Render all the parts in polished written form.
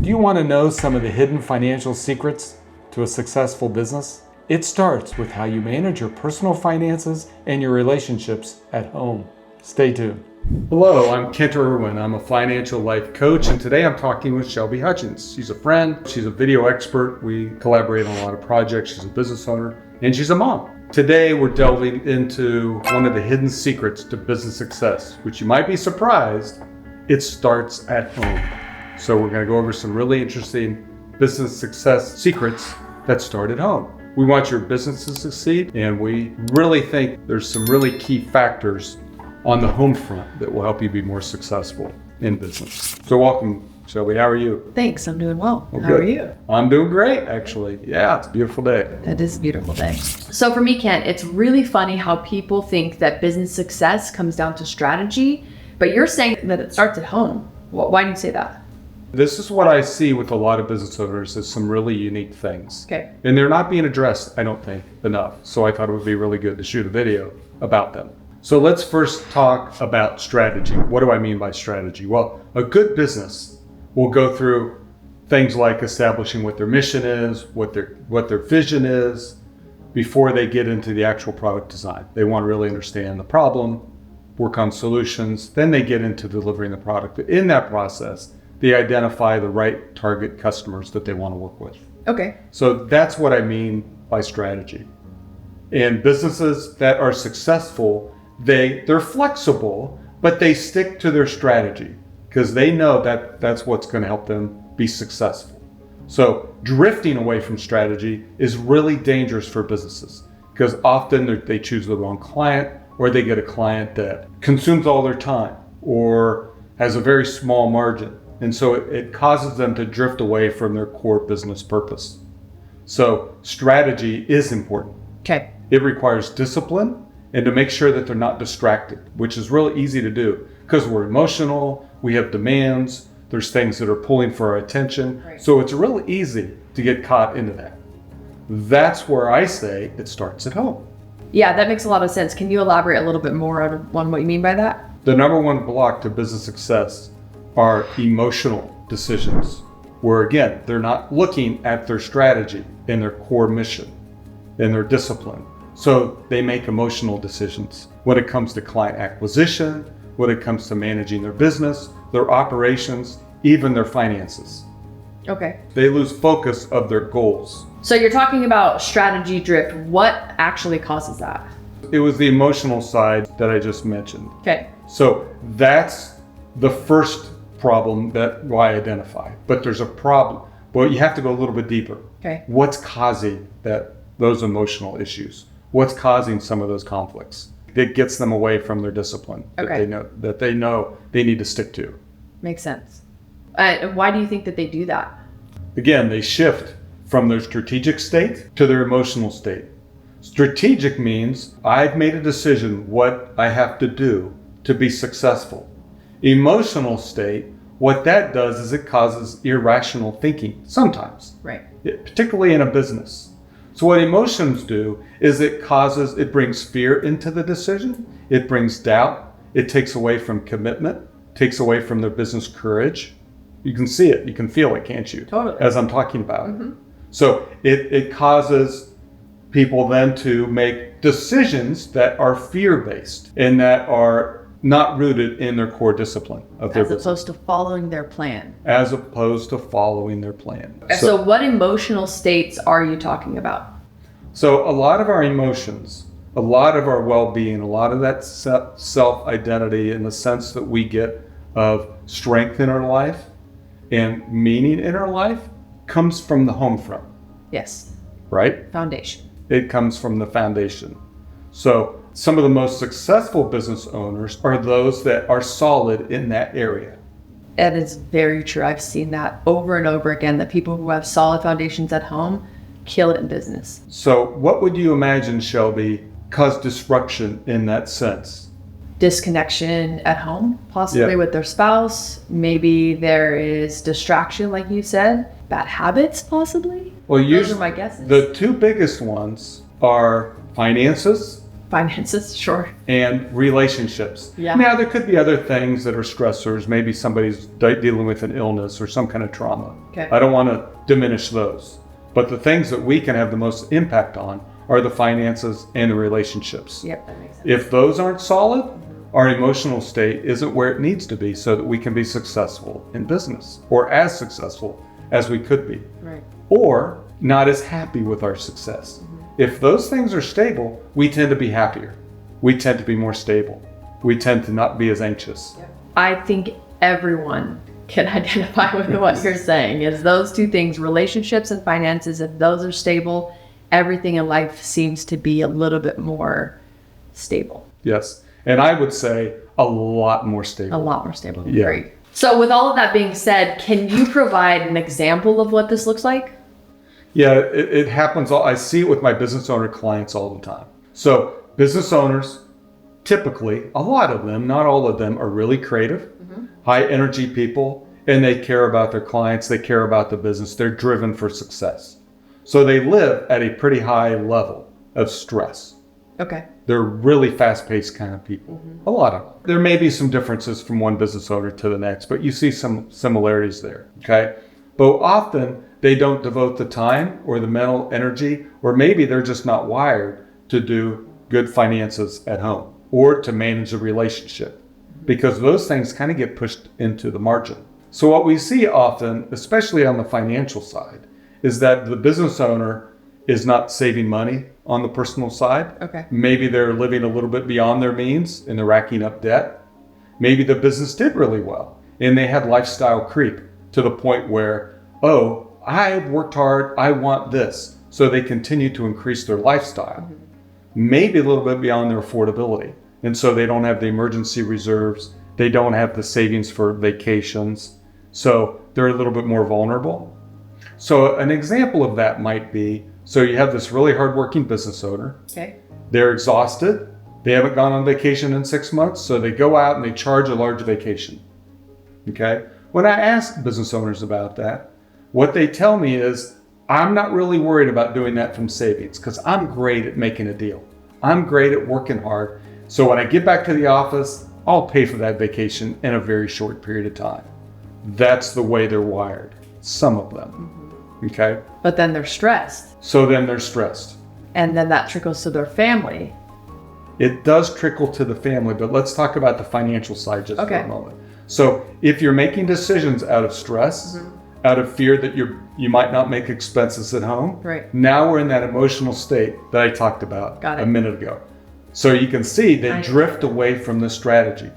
Do you want to know some of the hidden financial secrets to a successful business? It starts with how you manage your personal finances and your relationships at home. Stay tuned. Hello, I'm Kent Irwin. I'm a financial life coach, and today I'm talking with Shelby Hutchins. She's a friend, she's a video expert. We collaborate on a lot of projects. She's a business owner, and she's a mom. Today we're delving into one of the hidden secrets to business success, which you might be surprised, it starts at home. So we're going to go over some really interesting business success secrets that start at home. We want your business to succeed, and we really think there's some really key factors on the home front that will help you be more successful in business. So welcome, Shelby. How are you? Thanks, I'm doing well. How good. are you? I'm doing great, actually. Yeah, it's a beautiful day. It is a beautiful day. So for me, Kent, it's really funny how people think that business success comes down to strategy, but you're saying that it starts at home. Why do you say that? This is what I see with a lot of business owners is some really unique things. Okay. And they're not being addressed, I don't think, enough. So I thought it would be really good to shoot a video about them. So let's first talk about strategy. What do I mean by strategy? Well, a good business will go through things like establishing what their mission is, what their vision is, before they get into the actual product design. They want to really understand the problem, work on solutions, then they get into delivering the product. But in that process, they identify the right target customers that they want to work with. Okay. So that's what I mean by strategy. And businesses that are successful, they're flexible, but they stick to their strategy because they know that that's what's going to help them be successful. So drifting away from strategy is really dangerous for businesses because often they choose the wrong client, or they get a client that consumes all their time or has a very small margin. And so it causes them to drift away from their core business purpose. So strategy is important. Okay. It requires discipline and to make sure that they're not distracted, which is really easy to do because we're emotional, we have demands, there's things that are pulling for our attention. Right. So it's really easy to get caught into that. That's where I say it starts at home. Yeah, that makes a lot of sense. Can you elaborate a little bit more on what you mean by that? The number one block to business success are emotional decisions, where again, they're not looking at their strategy and their core mission and their discipline. So they make emotional decisions when it comes to client acquisition, when it comes to managing their business, their operations, even their finances. Okay. They lose focus of their goals. So you're talking about strategy drift. What actually causes that? It was the emotional side that I just mentioned. Okay. So that's the first problem that I identify. But there's a problem. Well, you have to go a little bit deeper. Okay. What's causing those emotional issues? What's causing some of those conflicts that gets them away from their discipline Okay. that they know they need to stick to? Makes sense. Why do you think that they do that? Again, they shift from their strategic state to their emotional state. Strategic means I've made a decision what I have to do to be successful. Emotional state, what that does is it causes irrational thinking sometimes, Right. particularly in a business. So what emotions do is it brings fear into the decision, it brings doubt, it takes away from commitment, takes away from their business courage. You can see it, you can feel it, can't you? Totally. As I'm talking about. Mm-hmm. So it causes people then to make decisions that are fear-based and that are not rooted in their core discipline of their business. As opposed to following their plan. As opposed to following their plan. So what emotional states are you talking about? So a lot of our emotions, a lot of our well-being, a lot of that self-identity in the sense that we get of strength in our life and meaning in our life comes from the home front. Yes. Right? Foundation. It comes from the foundation. So some of the most successful business owners are those that are solid in that area. That is very true. I've seen that over and over again, that people who have solid foundations at home kill it in business. So what would you imagine, Shelby, caused disruption in that sense? Disconnection at home, possibly with their spouse. Maybe there is distraction, like you said. Bad habits, possibly. Well, Those are my guesses. The two biggest ones are finances Finances, sure. and relationships. Yeah. Now, there could be other things that are stressors. Maybe somebody's dealing with an illness or some kind of trauma. Okay. I don't want to diminish those. But the things that we can have the most impact on are the finances and the relationships. Yep, that makes sense. If those aren't solid, our emotional state isn't where it needs to be so that we can be successful in business or as successful as we could be. Right. Or not as happy with our success. If those things are stable, we tend to be happier. We tend to be more stable. We tend to not be as anxious. I think everyone can identify with what you're saying. Is those two things, relationships and finances, if those are stable, everything in life seems to be a little bit more stable. Yes. And I would say a lot more stable. A lot more stable. Yeah. Great. So with all of that being said, can you provide an example of what this looks like? Yeah, it happens. I see it with my business owner clients all the time. So business owners, typically, a lot of them, not all of them, are really creative, high energy people, and they care about their clients. They care about the business. They're driven for success. So they live at a pretty high level of stress. Okay. They're really fast-paced kind of people. A lot of them. There may be some differences from one business owner to the next, but you see some similarities there, okay? But often they don't devote the time or the mental energy, or maybe they're just not wired to do good finances at home or to manage a relationship, because those things kind of get pushed into the margin. So what we see often, especially on the financial side, is that the business owner is not saving money on the personal side. Okay. Maybe they're living a little bit beyond their means and they're racking up debt. Maybe the business did really well and they had lifestyle creep to the point where, oh, I've worked hard, I want this. So they continue to increase their lifestyle, maybe a little bit beyond their affordability. And so they don't have the emergency reserves. They don't have the savings for vacations. So they're a little bit more vulnerable. So an example of that might be, so you have this really hardworking business owner. Okay. They're exhausted. They haven't gone on vacation in 6 months. So they go out and they charge a large vacation. Okay. When I ask business owners about that, what they tell me is, I'm not really worried about doing that from savings because I'm great at making a deal. I'm great at working hard. So when I get back to the office, I'll pay for that vacation in a very short period of time. That's the way they're wired. Some of them. Okay. But then they're stressed. So then they're stressed. And then that trickles to their family. It does trickle to the family, but let's talk about the financial side just for a moment. So if you're making decisions out of stress, out of fear that you might not make expenses at home, right. Now we're in that emotional state that I talked about a minute ago. So you can see they drift away from the strategy.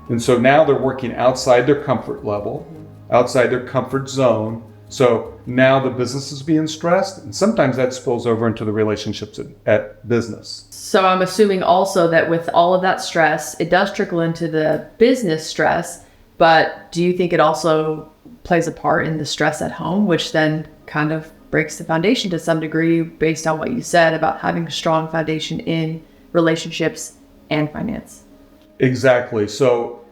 And so now they're working outside their comfort level, outside their comfort zone. So now the business is being stressed, and sometimes that spills over into the relationships at business. So I'm assuming also that with all of that stress, it does trickle into the business stress, but do you think it also plays a part in the stress at home, which then kind of breaks the foundation to some degree based on what you said about having a strong foundation in relationships and finance? Exactly. So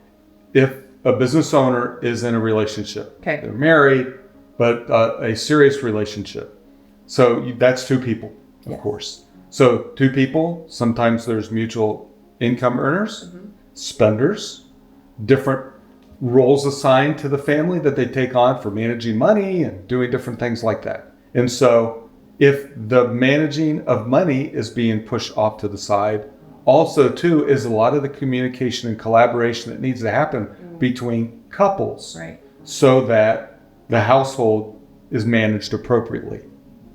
if a business owner is in a relationship, they're married, but a serious relationship. So that's two people, of course. So two people, sometimes there's mutual income earners, spenders, different roles assigned to the family that they take on for managing money and doing different things like that. And so if the managing of money is being pushed off to the side, also too is a lot of the communication and collaboration that needs to happen between couples, so that the household is managed appropriately,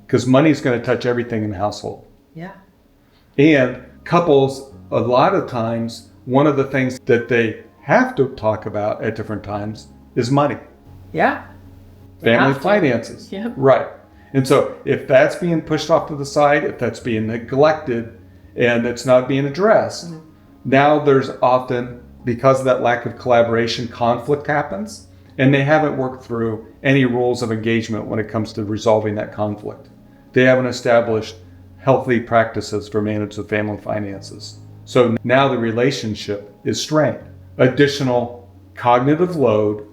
because money is going to touch everything in the household. Yeah. And couples, a lot of times, one of the things that they have to talk about at different times is money. Yeah. Family finances. Yep. Right. And so if that's being pushed off to the side, if that's being neglected and it's not being addressed, now there's often, because of that lack of collaboration, conflict happens. And they haven't worked through any rules of engagement when it comes to resolving that conflict. They haven't established healthy practices for managing the family finances. So now the relationship is strained. Additional cognitive load,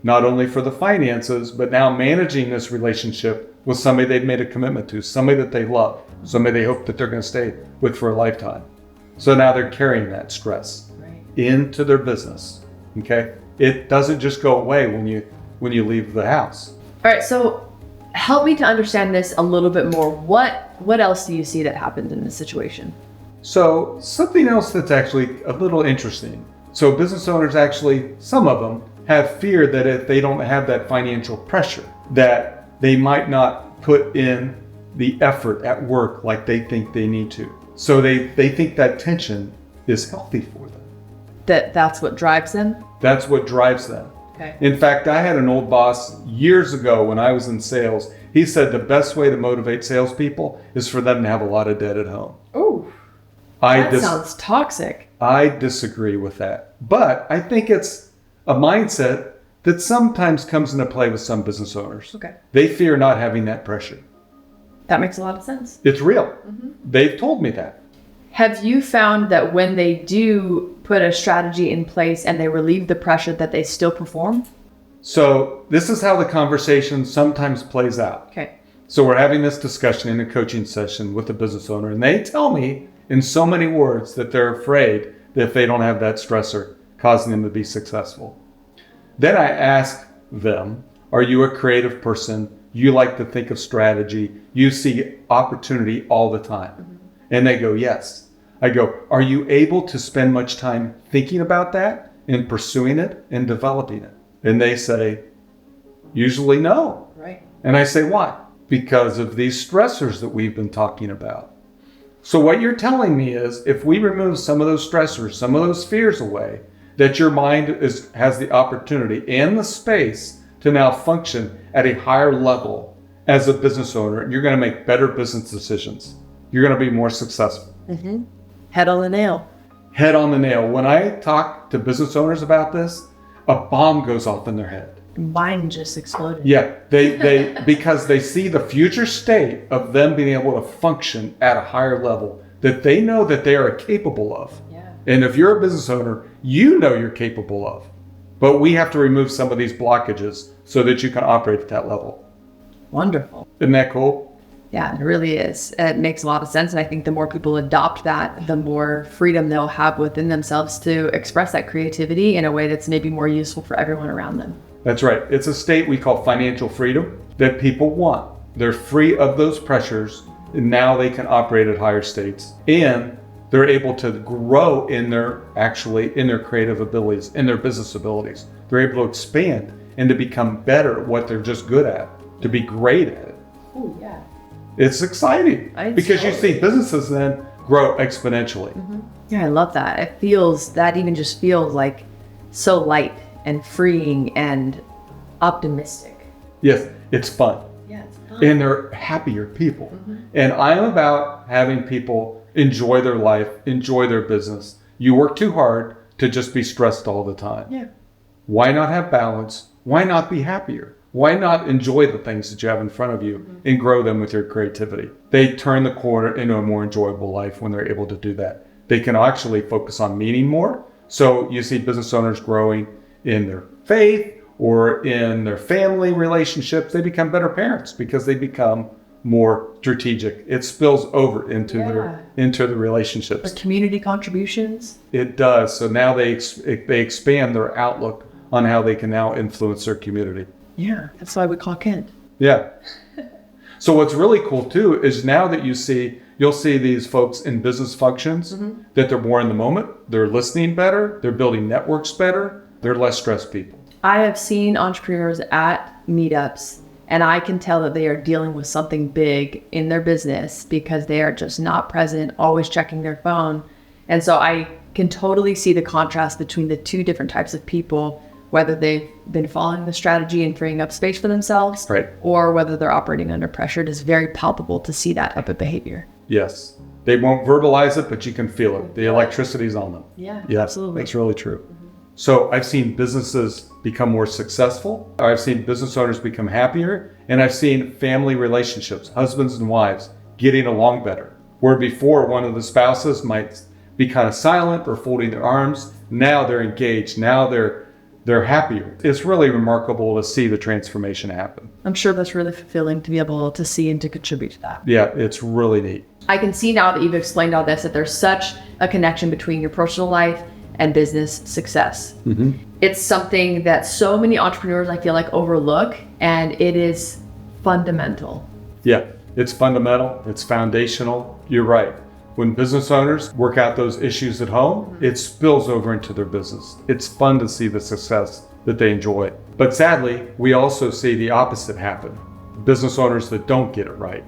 not only for the finances, but now managing this relationship with somebody they've made a commitment to, somebody that they love, somebody they hope that they're going to stay with for a lifetime. So now they're carrying that stress into their business. Okay? It doesn't just go away when you leave the house. All right, so help me to understand this a little bit more. What else do you see that happens in this situation? So something else that's actually a little interesting. So business owners actually, some of them, have fear that if they don't have that financial pressure, that they might not put in the effort at work like they think they need to. So they think that tension is healthy for them. That's what drives them? That's what drives them. Okay. In fact, I had an old boss years ago when I was in sales. He said the best way to motivate salespeople is for them to have a lot of debt at home. Oh, that sounds toxic. I disagree with that. But I think it's a mindset that sometimes comes into play with some business owners. Okay. They fear not having that pressure. That makes a lot of sense. It's real. They've told me that. Have you found that when they do put a strategy in place and they relieve the pressure that they still perform? So this is how the conversation sometimes plays out. Okay. So we're having this discussion in a coaching session with a business owner, and they tell me in so many words that they're afraid that if they don't have that stressor causing them to be successful. Then I ask them, are you a creative person? You like to think of strategy. You see opportunity all the time. And they go, yes. I go, are you able to spend much time thinking about that and pursuing it and developing it? And they say, usually no. Right. And I say, why? Because of these stressors that we've been talking about. So what you're telling me is if we remove some of those stressors, some of those fears away, that your mind has the opportunity and the space to now function at a higher level as a business owner, and you're going to make better business decisions. You're going to be more successful. Head on the nail. Head on the nail. When I talk to business owners about this, a bomb goes off in their head. Mine just exploded. Yeah, they because they see the future state of them being able to function at a higher level that they know that they are capable of. Yeah. And if you're a business owner, you know you're capable of. But we have to remove some of these blockages so that you can operate at that level. Wonderful. Isn't that cool? Yeah, it really is. It makes a lot of sense. And I think the more people adopt that, the more freedom they'll have within themselves to express that creativity in a way that's maybe more useful for everyone around them. That's right. It's a state we call financial freedom that people want. They're free of those pressures, and now they can operate at higher states. And they're able to grow in their creative abilities, in their business abilities. They're able to expand and to become better at what they're just good at, to be great at it. Oh, yeah. It's exciting because you see businesses then grow exponentially. Yeah, I love that. That even just feels like so light and freeing and optimistic. Yes, it's fun. Yeah, it's fun. And they're happier people. And I'm about having people enjoy their life, enjoy their business. You work too hard to just be stressed all the time. Yeah. Why not have balance? Why not be happier? Why not enjoy the things that you have in front of you and grow them with your creativity? They turn the corner into a more enjoyable life when they're able to do that. They can actually focus on meaning more. So you see business owners growing in their faith or in their family relationships. They become better parents because they become more strategic. It spills over into the relationships. Or community contributions. It does. So now they expand their outlook on how they can now influence their community. Yeah, that's why we call Kent. Yeah. So what's really cool too is now that you'll see these folks in business functions that they're more in the moment, they're listening better, they're building networks better, they're less stressed people. I have seen entrepreneurs at meetups, and I can tell that they are dealing with something big in their business because they are just not present, always checking their phone. And so I can totally see the contrast between the two different types of people, whether they've been following the strategy and freeing up space for themselves, or whether they're operating under pressure. It is very palpable to see that type of behavior. Yes. They won't verbalize it, but you can feel it. The electricity's on them. Yeah, yes, absolutely. That's really true. So I've seen businesses become more successful. I've seen business owners become happier. And I've seen family relationships, husbands and wives, getting along better. Where before one of the spouses might be kind of silent or folding their arms, now they're engaged. Now they're happier. It's really remarkable to see the transformation happen. I'm sure that's really fulfilling to be able to see and to contribute to that. Yeah, it's really neat. I can see now that you've explained all this, that there's such a connection between your personal life and business success. It's something that so many entrepreneurs, I feel like, overlook, and it is fundamental. Yeah, it's fundamental, it's foundational. You're right. When business owners work out those issues at home, it spills over into their business. It's fun to see the success that they enjoy. But sadly, we also see the opposite happen. Business owners that don't get it right.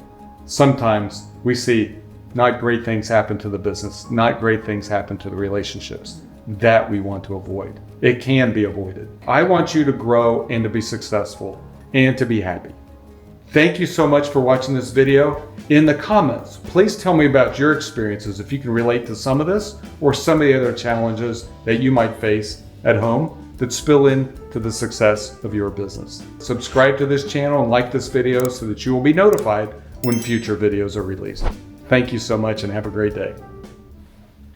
Sometimes we see not great things happen to the business, not great things happen to the relationships. That we want to avoid. It can be avoided. I want you to grow and to be successful and to be happy. Thank you so much for watching this video. In the comments, please tell me about your experiences, if you can relate to some of this or some of the other challenges that you might face at home that spill into the success of your business. Subscribe to this channel and like this video so that you will be notified when future videos are released. Thank you so much and have a great day.